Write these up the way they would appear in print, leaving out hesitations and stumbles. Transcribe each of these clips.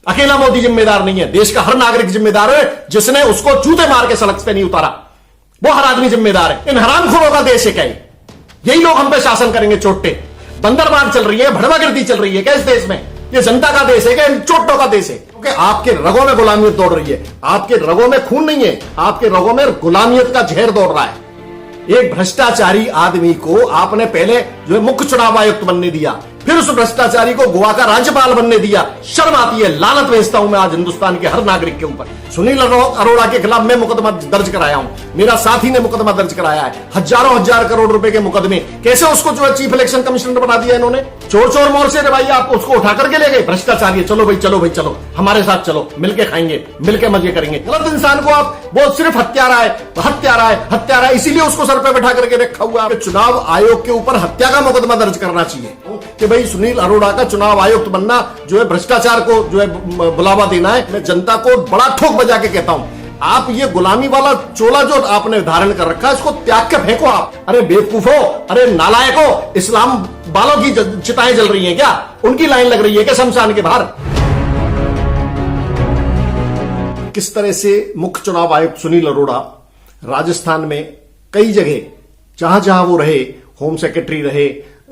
अकेला मोदी जिम्मेदार नहीं है, देश का हर नागरिक जिम्मेदार है जिसने उसको जूते मार के सड़क पे नहीं उतारा, वो हर आदमी जिम्मेदार है। इन हरामखोरों का देश है क्या यही लोग हम पे शासन करेंगे? चोटे बंदरबांट चल रही है, भड़वागिर्दी चल रही है क्या इस देश में? ये जनता का देश है क्या इन चोटों का देश है? क्योंकि आपके रगों में गुलामियत दौड़ रही है, आपके रगों में खून नहीं है, आपके रगों में गुलामियत का जहर दौड़ रहा है। एक भ्रष्टाचारी आदमी को आपने पहले जो है मुख्य चुनाव आयुक्त बनने दिया, फिर उस भ्रष्टाचारी को गोवा का राज्यपाल बनने दिया। शर्म आती है, लानत भेजता हूं मैं आज हिंदुस्तान के हर नागरिक के ऊपर। सुनील अरोड़ा के खिलाफ मैं मुकदमा दर्ज कराया हूं, मेरा साथी ने मुकदमा दर्ज कराया है, हजारों हजार करोड़ रुपए के मुकदमे। कैसे उसको जो है चीफ इलेक्शन कमिश्नर बना दिया इन्होंने? चोर चोर मोर से भाई आप उसको उठा करके ले गए। भ्रष्टाचारी, चलो भाई चलो भाई चलो, हमारे साथ चलो, मिलके खाएंगे, मिलके मजे करेंगे। गलत इंसान को आप वो सिर्फ हत्यारा है, हत्यारा है, हत्यारा है, इसीलिए उसको सर पे बैठा करके रखा हुआ है। चुनाव आयोग के ऊपर हत्या का मुकदमा दर्ज करना चाहिए कि भाई सुनील अरोड़ा का चुनाव आयुक्त बनना जो है भ्रष्टाचार को जो है बुलावा देना है। मैं जनता को बड़ा ठोक बजा के कहता हूं, आप ये गुलामी वाला चोला जो आपने धारण कर रखा है इसको त्याग के फेंको आप। अरे बेवकूफो, अरे नालायको, इस्लाम वालों की चिताएं जल रही हैं क्या? उनकी लाइन लग रही है क्या शमशान के बाहर? किस तरह से मुख्य चुनाव आयुक्त सुनील अरोड़ा राजस्थान में कई जगह जहां जहां वो रहे, होम सेक्रेटरी रहे,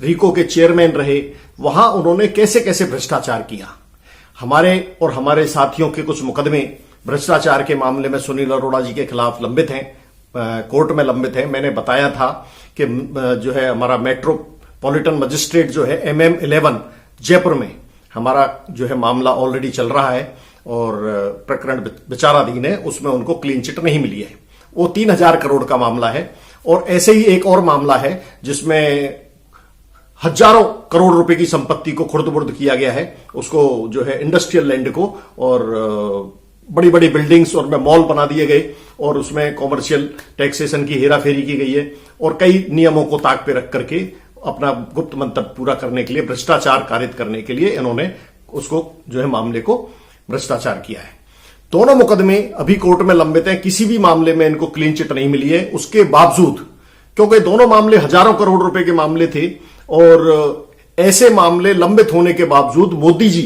रीको के चेयरमैन रहे, वहां उन्होंने कैसे कैसे भ्रष्टाचार किया। हमारे और हमारे साथियों के कुछ मुकदमे भ्रष्टाचार के मामले में सुनील अरोड़ा जी के खिलाफ लंबित हैं, कोर्ट में लंबित हैं। मैंने बताया था कि जो है हमारा मेट्रोपॉलिटन मजिस्ट्रेट जो है MM11 जयपुर में हमारा जो है मामला ऑलरेडी चल रहा है और प्रकरण विचाराधीन है, उसमें उनको क्लीन चिट नहीं मिली है। वो 3000 करोड़ का मामला है। और ऐसे ही एक और मामला है जिसमें हजारों करोड़ रुपए की संपत्ति को खुर्द-बुर्द किया गया है, उसको जो है इंडस्ट्रियल लैंड को, और बड़ी बड़ी बिल्डिंग्स और में मॉल बना दिए गए और उसमें कॉमर्शियल टैक्सेशन की हेराफेरी की गई है और कई नियमों को ताक पे रख करके अपना गुप्त मंतव्य पूरा करने के लिए, भ्रष्टाचार कारित करने के लिए इन्होंने उसको जो है मामले को भ्रष्टाचार किया है। दोनों मुकदमे अभी कोर्ट में लंबित हैं, किसी भी मामले में इनको क्लीन चिट नहीं मिली है। उसके बावजूद, क्योंकि दोनों मामले हजारों करोड़ रुपए के मामले थे और ऐसे मामले लंबित होने के बावजूद मोदी जी,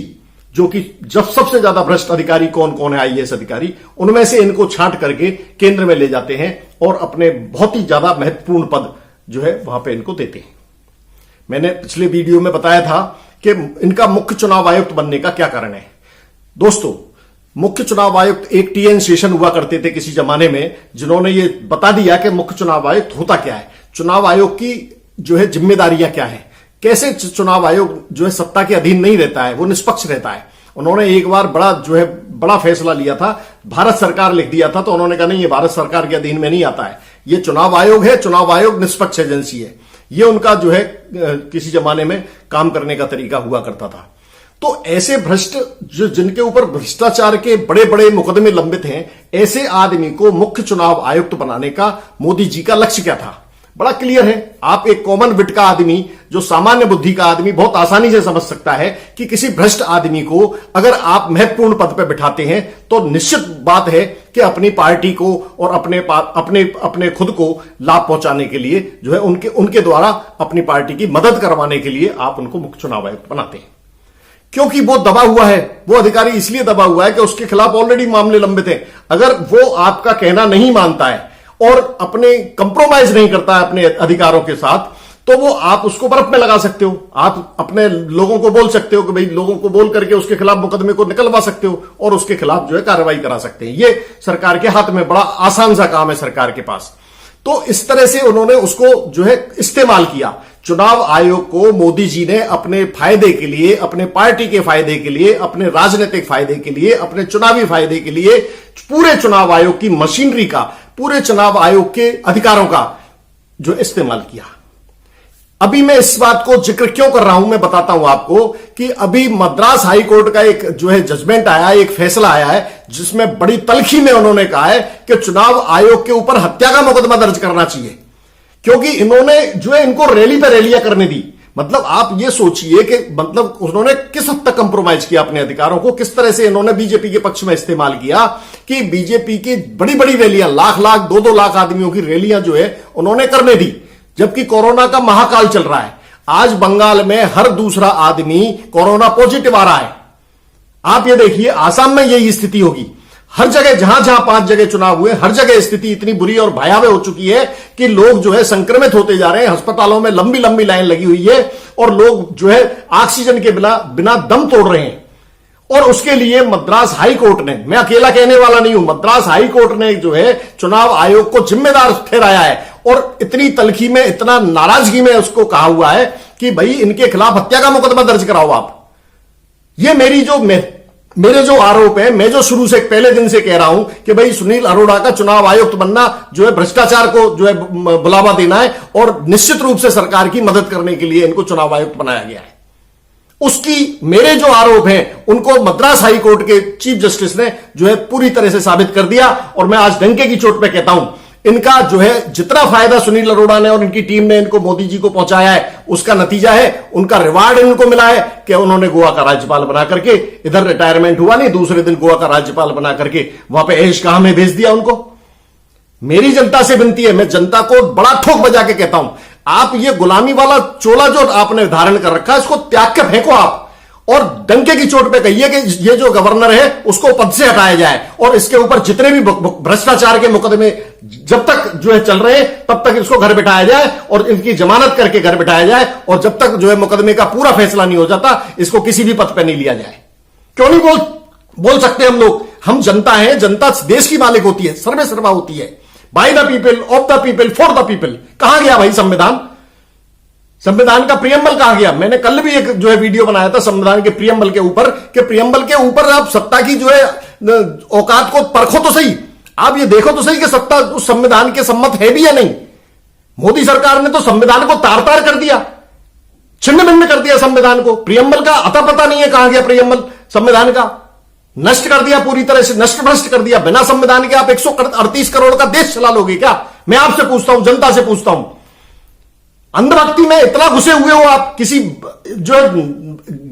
जो कि जब सबसे ज्यादा भ्रष्ट अधिकारी कौन कौन है IAS अधिकारी, उनमें से इनको छांट करके केंद्र में ले जाते हैं और अपने बहुत ही ज्यादा महत्वपूर्ण पद जो है वहां पे इनको देते हैं। मैंने पिछले वीडियो में बताया था कि इनका मुख्य चुनाव आयुक्त बनने का क्या कारण है। दोस्तों, मुख्य चुनाव आयुक्त एक TN शेषन हुआ करते थे किसी जमाने में, जिन्होंने ये बता दिया कि मुख्य चुनाव आयुक्त होता क्या है, चुनाव आयोग की जो है जिम्मेदारियां क्या है, कैसे चुनाव आयोग जो है सत्ता के अधीन नहीं रहता है, वो निष्पक्ष रहता है। उन्होंने एक बार बड़ा फैसला लिया था, भारत सरकार लिख दिया था, तो उन्होंने कहा नहीं, ये भारत सरकार के अधीन में नहीं आता है, ये चुनाव आयोग है, चुनाव आयोग निष्पक्ष एजेंसी है। ये उनका जो है किसी जमाने में काम करने का तरीका हुआ करता था। तो ऐसे भ्रष्ट जो जिनके ऊपर भ्रष्टाचार के बड़े बड़े मुकदमे लंबित हैं, ऐसे आदमी को मुख्य चुनाव आयुक्त बनाने का मोदी जी का लक्ष्य क्या था? बड़ा क्लियर है। आप एक कॉमन विट का आदमी, जो सामान्य बुद्धि का आदमी बहुत आसानी से समझ सकता है कि किसी भ्रष्ट आदमी को अगर आप महत्वपूर्ण पद पर बिठाते हैं तो निश्चित बात है कि अपनी पार्टी को और अपने खुद को लाभ पहुंचाने के लिए जो है उनके द्वारा अपनी पार्टी की मदद करवाने के लिए आप उनको मुख्य चुनाव आयुक्त बनाते हैं। क्योंकि वो दबा हुआ है, वो अधिकारी इसलिए दबा हुआ है कि उसके खिलाफ ऑलरेडी मामले लंबित हैं। अगर वो आपका कहना नहीं मानता है और अपने कंप्रोमाइज नहीं करता है अपने अधिकारों के साथ, तो वो आप उसको बर्फ में लगा सकते हो। आप अपने लोगों को बोल सकते हो कि भाई, लोगों को बोल करके उसके खिलाफ मुकदमे को निकलवा सकते हो और उसके खिलाफ जो है कार्रवाई करा सकते हैं। ये सरकार के हाथ में बड़ा आसान सा काम है सरकार के पास। तो इस तरह से उन्होंने उसको जो है इस्तेमाल किया। चुनाव आयोग को मोदी जी ने अपने फायदे के लिए, अपने पार्टी के फायदे के लिए, अपने राजनीतिक फायदे के लिए, अपने चुनावी फायदे के लिए पूरे चुनाव आयोग की मशीनरी का, पूरे चुनाव आयोग के अधिकारों का जो इस्तेमाल किया। अभी मैं इस बात को जिक्र क्यों कर रहा हूं, मैं बताता हूं आपको कि अभी मद्रास हाई कोर्ट का एक जो है जजमेंट आया है, एक फैसला आया है, जिसमें बड़ी तल्खी में उन्होंने कहा है कि चुनाव आयोग के ऊपर हत्या का मुकदमा दर्ज करना चाहिए, क्योंकि इन्होंने जो है इनको रैली पे रैलियां करने दी। मतलब आप ये सोचिए कि मतलब उन्होंने किस हद तक कंप्रोमाइज किया अपने अधिकारों को, किस तरह से इन्होंने बीजेपी के पक्ष में इस्तेमाल किया कि बीजेपी की बड़ी बड़ी रैलियां, लाख लाख 2-2 लाख आदमियों की रैलियां जो है उन्होंने करने दी, जबकि कोरोना का महाकाल चल रहा है। आज बंगाल में हर दूसरा आदमी कोरोना पॉजिटिव आ रहा है। आप ये देखिए आसाम में यही स्थिति होगी। हर जगह जहां जहां 5 जगह चुनाव हुए, हर जगह स्थिति इतनी बुरी और भयावह हो चुकी है कि लोग जो है संक्रमित होते जा रहे हैं। अस्पतालों में लंबी लंबी लाइन लगी हुई है और लोग जो है ऑक्सीजन के बिना बिना दम तोड़ रहे हैं। और उसके लिए मद्रास हाई कोर्ट ने, मैं अकेला कहने वाला नहीं हूं, मद्रास हाई कोर्ट ने जो है चुनाव आयोग को जिम्मेदार ठहराया है और इतनी तलखी में, इतना नाराजगी में उसको कहा हुआ है कि भाई इनके खिलाफ हत्या का मुकदमा दर्ज कराओ आप। ये मेरे जो आरोप है, मैं जो शुरू से पहले दिन से कह रहा हूं कि भाई सुनील अरोड़ा का चुनाव आयुक्त बनना जो है भ्रष्टाचार को जो है बुलावा देना है और निश्चित रूप से सरकार की मदद करने के लिए इनको चुनाव आयुक्त बनाया गया है। उसकी मेरे जो आरोप हैं उनको मद्रास हाई कोर्ट के चीफ जस्टिस ने जो है पूरी तरह से साबित कर दिया। और मैं आज डंके की चोट पे कहता हूं, इनका जो है जितना फायदा सुनील अरोड़ा ने और इनकी टीम ने इनको मोदी जी को पहुंचाया है, उसका नतीजा है, उनका रिवार्ड इनको मिला है कि उन्होंने गोवा का राज्यपाल बना करके, इधर रिटायरमेंट हुआ नहीं, दूसरे दिन गोवा का राज्यपाल बना करके वहां पे ऐश कहां में भेज दिया उनको। मेरी जनता से विनती है, मैं जनता को बड़ा ठोक बजा के कहता हूं, आप ये गुलामी वाला चोला जो आपने धारण कर रखा है इसको त्याग के फेंको आप, और डंके की चोट पे कहिए कि ये जो गवर्नर है उसको पद से हटाया जाए और इसके ऊपर जितने भी भ्रष्टाचार के मुकदमे जब तक जो है चल रहे हैं तब तक इसको घर बिठाया जाए और इनकी जमानत करके घर बिठाया जाए, और जब तक जो है मुकदमे का पूरा फैसला नहीं हो जाता इसको किसी भी पद पे नहीं लिया जाए। क्यों नहीं बोल सकते हम लोग? हम जनता है, जनता देश की मालिक होती है, सर्वे सर्वा होती है, by the people, of the people, for the people. कहां गया भाई संविधान? संविधान का प्रियम्बल कहां गया? मैंने कल भी एक जो है वीडियो बनाया था संविधान के प्रियम्बल के ऊपर, कि प्रियम्बल के ऊपर आप सत्ता की जो है औकात को परखो तो सही, आप ये देखो तो सही कि सत्ता उस संविधान के सम्मत है भी या नहीं। मोदी सरकार ने तो संविधान को तार तार कर दिया, छिन्न भिन्न कर दिया संविधान को। प्रियम्बल का अता पता नहीं है कहां गया प्रियम्बल संविधान का, नष्ट कर दिया, पूरी तरह से नष्ट भ्रष्ट कर दिया। बिना संविधान के आप 138 करोड़ का देश चला लोगे क्या? मैं आपसे पूछता हूं, जनता से पूछता हूं। अंधभक्ति में इतना घुसे हुए हो आप, किसी जो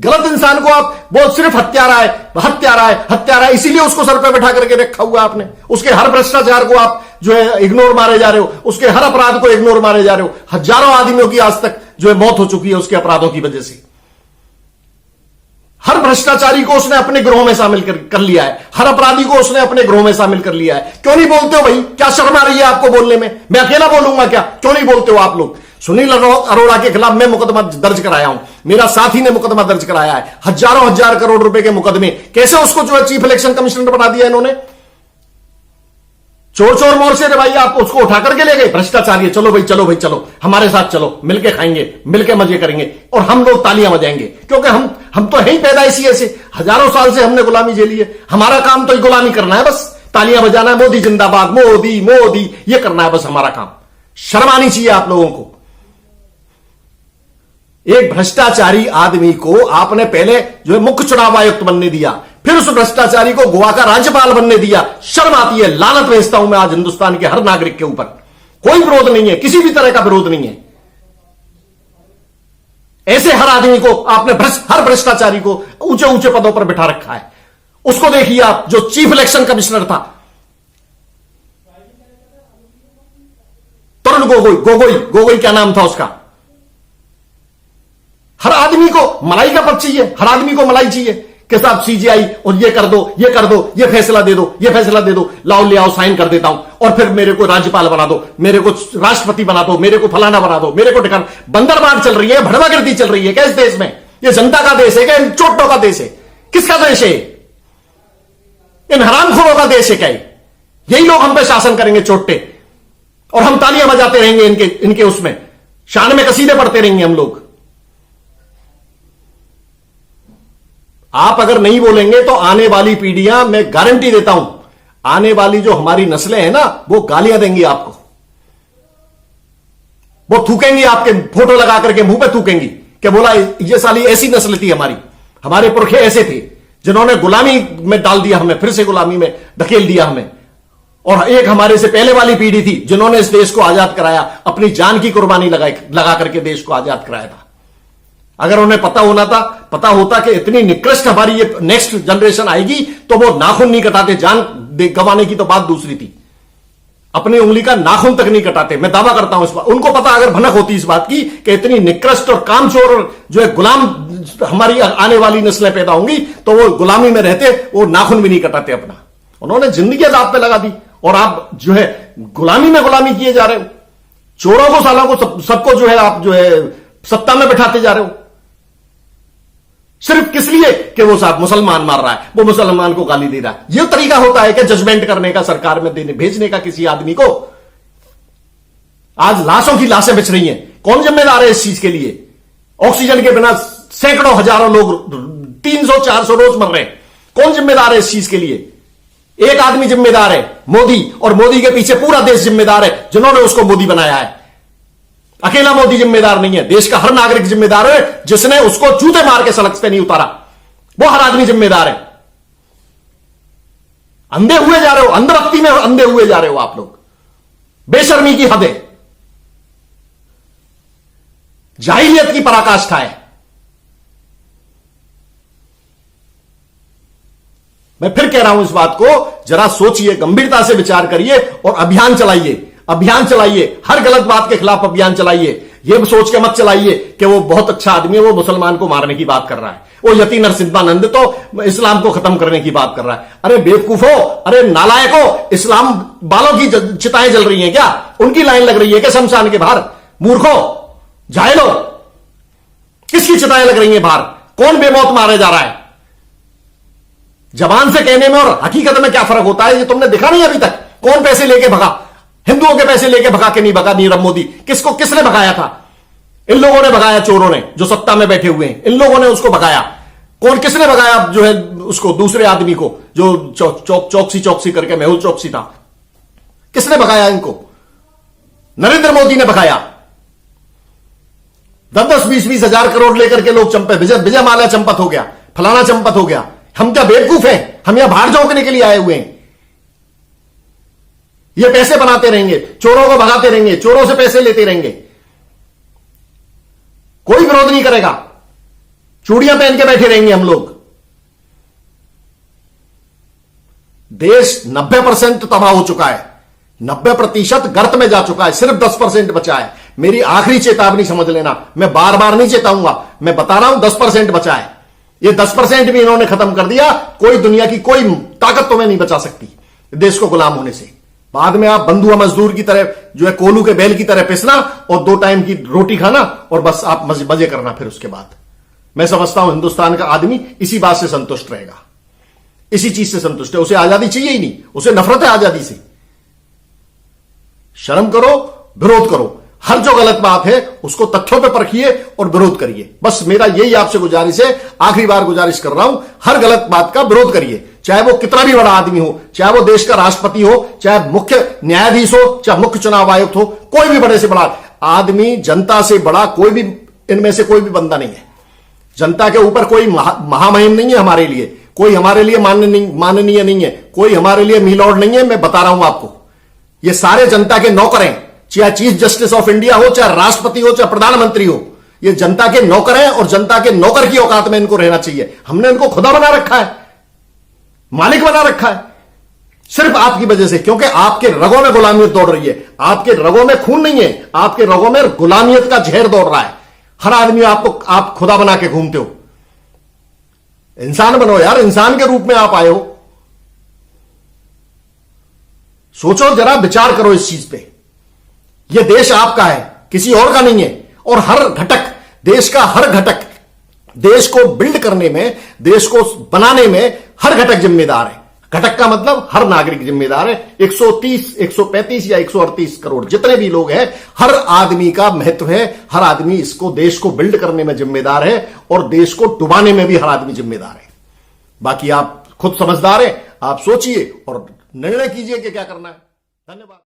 गलत इंसान को आप बहुत सिर्फ हत्यारा है, हत्यारा है, हत्यारा है, इसीलिए उसको सर पे बैठा करके रखा हुआ आपने। उसके हर भ्रष्टाचार को आप जो है इग्नोर मारे जा रहे हो, उसके हर अपराध को इग्नोर मारे जा रहे हो। हजारों आदमियों की आज तक जो है मौत हो चुकी है उसके अपराधों की वजह से। हर भ्रष्टाचारी को उसने अपने ग्रोह में शामिल कर लिया है, हर अपराधी को उसने अपने ग्रोह में शामिल कर लिया है। क्यों नहीं बोलते हो भाई? क्या शर्म आ रही है आपको बोलने में? मैं अकेला बोलूंगा क्या? क्यों नहीं बोलते हो आप लोग? सुनील अरोड़ा के खिलाफ मैं मुकदमा दर्ज कराया हूं, मेरा साथी ने मुकदमा दर्ज कराया है, हजारों हजार करोड़ रुपए के मुकदमे। कैसे उसको जो है चीफ इलेक्शन कमिश्नर बना दिया इन्होंने? चोर चोर मोर से भाई आप उसको उठा करके ले गए, भ्रष्टाचारी है, चलो भाई चलो भाई चलो हमारे साथ चलो, मिलके खाएंगे, मिलके मजे करेंगे और हम लोग तालियां बजाएंगे, क्योंकि हम तो है ही पैदाइशी ऐसे, हजारों साल से हमने गुलामी झेली है। हमारा काम तो गुलामी करना है, बस तालियां बजाना है, मोदी जिंदाबाद, मोदी मोदी, ये करना है बस हमारा काम। शर्म आनी चाहिए आप लोगों को। एक भ्रष्टाचारी आदमी को आपने पहले जो है मुख्य चुनाव आयुक्त बनने दिया, फिर उस भ्रष्टाचारी को गोवा का राज्यपाल बनने दिया। शर्म आती है, लानत भेजता हूं मैं आज हिंदुस्तान के हर नागरिक के ऊपर। कोई विरोध नहीं है, किसी भी तरह का विरोध नहीं है। ऐसे हर आदमी को आपने हर भ्रष्टाचारी को ऊंचे ऊंचे पदों पर बिठा रखा है। उसको देखिए आप, जो चीफ इलेक्शन कमिश्नर था तरुण गोगोई क्या नाम था उसका। हर आदमी को मलाई का पद चाहिए, हर आदमी को मलाई चाहिए कि साहब सीजीआई और ये कर दो, ये कर दो, ये फैसला दे दो, ये फैसला दे दो, लाओ ले आओ, साइन कर देता हूं, और फिर मेरे को राज्यपाल बना दो, मेरे को राष्ट्रपति बना दो, मेरे को फलाना बना दो, मेरे को ठिकाना। बंदरबांट चल रही है, भड़वागिर्दी चल रही है क्या इस देश में? ये जनता का देश है क्या? इन चोटों का देश है? किसका देश है? इन हरामखोरों का देश है क्या? यही लोग हम पे शासन करेंगे चोटे, और हम तालियां बजाते रहेंगे इनके उसमें, शान में कसीदे पढ़ते रहेंगे हम लोग। आप अगर नहीं बोलेंगे तो आने वाली पीढ़ियां, मैं गारंटी देता हूं, आने वाली जो हमारी नस्लें हैं ना, वो गालियां देंगी आपको, वो थूकेंगी, आपके फोटो लगा करके मुंह पे थूकेंगी कि बोला ये साली ऐसी नस्ल थी हमारे पुरखे ऐसे थे जिन्होंने गुलामी में डाल दिया हमें, फिर से गुलामी में धकेल दिया हमें। और एक हमारे से पहले वाली पीढ़ी थी जिन्होंने इस देश को आजाद कराया, अपनी जान की कुर्बानी लगा करके देश को आजाद कराया था। अगर उन्हें पता होता कि इतनी निकृष्ट हमारी ये नेक्स्ट जनरेशन आएगी तो वो नाखून नहीं कटाते, जान गंवाने की तो बात दूसरी थी, अपनी उंगली का नाखून तक नहीं कटाते। मैं दावा करता हूं इस बात, उनको पता अगर भनक होती इस बात की कि इतनी निकृष्ट और कामचोर जो है गुलाम हमारी आने वाली नस्लें पैदा होंगी तो वो गुलामी में रहते, वो नाखून भी नहीं कटाते अपना। उन्होंने जिंदगी दांव पे लगा दी और आप जो है गुलामी में गुलामी किए जा रहे हो। चोरों को, सालों को, सबको जो है आप जो है सत्ता में बैठाते जा रहे हो, सिर्फ किस लिए कि वो साहब मुसलमान मार रहा है, वो मुसलमान को गाली दे रहा है। यह तरीका होता है कि जजमेंट करने का, सरकार में देने भेजने का किसी आदमी को। आज लाशों की लाशें बिछ रही हैं, कौन जिम्मेदार है इस चीज के लिए? ऑक्सीजन के बिना सैकड़ों हजारों लोग 300-400 रोज मर रहे हैं, कौन जिम्मेदार है इस चीज के लिए? एक आदमी जिम्मेदार है, मोदी, और मोदी के पीछे पूरा देश जिम्मेदार है, जिन्होंने उसको मोदी बनाया है। अकेला मोदी जिम्मेदार नहीं है, देश का हर नागरिक जिम्मेदार है, जिसने उसको जूते मार के सड़क पे नहीं उतारा, वो हर आदमी जिम्मेदार है। अंधे हुए जा रहे हो, अंधभक्ति में अंधे हुए जा रहे हो आप लोग। बेशर्मी की हद है, जाहिलियत की पराकाष्ठा है। मैं फिर कह रहा हूं इस बात को, जरा सोचिए, गंभीरता से विचार करिए और अभियान चलाइए। अभियान चलाइए, हर गलत बात के खिलाफ अभियान चलाइए। यह सोच के मत चलाइए कि वो बहुत अच्छा आदमी है, वो मुसलमान को मारने की बात कर रहा है, वो यति नरसिम्हानंद तो इस्लाम को खत्म करने की बात कर रहा है। अरे बेवकूफो, अरे नालायको, इस्लाम वालों की चिताएं जल रही हैं क्या? उनकी लाइन लग रही है क्या शमशान के बाहर? मूर्खो, जाहिलो, किसकी चिताएं लग रही हैं बाहर? कौन बेमौत मारे जा रहा है? जबान से कहने में और हकीकत में क्या फर्क होता है, ये तुमने देखा नहीं अभी तक? कौन पैसे लेके भगा? हिंदुओं के पैसे लेके भगा के नहीं भगा नीरव मोदी? किसने भगाया था? इन लोगों ने भगाया, चोरों ने, जो सत्ता में बैठे हुए हैं, इन लोगों ने उसको भगाया। किसने भगाया जो है उसको, दूसरे आदमी को, जो चौकसी करके, मेहुल चौकसी था? किसने भगाया इनको? नरेंद्र मोदी ने भगाया। 10-10, 20-20 हजार करोड़ लेकर के लोग चंपे, विजय माल्या चंपत हो गया, फलाना चंपत हो गया। हम क्या बेवकूफ हैं? हम यहां बाहर झोंकने के लिए आए हुए हैं? ये पैसे बनाते रहेंगे, चोरों को भगाते रहेंगे, चोरों से पैसे लेते रहेंगे, कोई विरोध नहीं करेगा, चूड़ियां पहन के बैठे रहेंगे हम लोग। देश 90% तबाह हो चुका है, 90% गर्त में जा चुका है, सिर्फ 10% बचा है। मेरी आखिरी चेतावनी समझ लेना, मैं बार बार नहीं चेताऊंगा, मैं बता रहा हूं 10% बचा है। ये 10% भी इन्होंने खत्म कर दिया, कोई दुनिया की कोई ताकत तुम्हें नहीं बचा सकती देश को गुलाम होने से। बाद में आप बंधुआ मजदूर की तरह जो है कोलू के बैल की तरह पिसना और 2 टाइम की रोटी खाना और बस आप मजे करना। फिर उसके बाद मैं समझता हूं हिंदुस्तान का आदमी इसी बात से संतुष्ट रहेगा, इसी चीज से संतुष्ट है। उसे आजादी चाहिए ही नहीं, उसे नफरत है आजादी से। शर्म करो, विरोध करो, हर जो गलत बात है उसको तथ्यों पे परखिए और विरोध करिए। बस मेरा यही आपसे गुजारिश है, आखिरी बार गुजारिश कर रहा हूं, हर गलत बात का विरोध करिए, चाहे वो कितना भी बड़ा आदमी हो, चाहे वो देश का राष्ट्रपति हो, चाहे मुख्य न्यायाधीश हो, चाहे मुख्य चुनाव आयुक्त हो, कोई भी बड़े से बड़ा आदमी, जनता से बड़ा कोई भी इनमें से कोई भी बंदा नहीं है। जनता के ऊपर कोई महामहिम नहीं है हमारे लिए, कोई हमारे लिए माननीय नहीं है, कोई हमारे लिए मिलॉर्ड नहीं है। मैं बता रहा हूं आपको, ये सारे जनता के नौकर हैं, चाहे चीफ जस्टिस ऑफ इंडिया हो, चाहे राष्ट्रपति हो, चाहे प्रधानमंत्री हो, ये जनता के नौकर हैं और जनता के नौकर की औकात में इनको रहना चाहिए। हमने इनको खुदा बना रखा है, मालिक बना रखा है, सिर्फ आपकी वजह से, क्योंकि आपके रगों में गुलामियत दौड़ रही है। आपके रगों में खून नहीं है, आपके रगों में गुलामियत का जहर दौड़ रहा है। हर आदमी आप खुदा बना के घूमते हो। इंसान बनो यार, इंसान के रूप में आप आए हो। सोचो जरा, विचार करो इस चीज पे। यह देश आपका है, किसी और का नहीं है। और हर घटक, देश का हर घटक, देश को बिल्ड करने में, देश को बनाने में हर घटक जिम्मेदार है। घटक का मतलब हर नागरिक जिम्मेदार है। 130, 135 या 138 करोड़ जितने भी लोग हैं, हर आदमी का महत्व है। हर आदमी इसको, देश को बिल्ड करने में जिम्मेदार है और देश को डुबाने में भी हर आदमी जिम्मेदार है। बाकी आप खुद समझदार हैं, आप सोचिए और निर्णय कीजिए कि क्या करना है। धन्यवाद।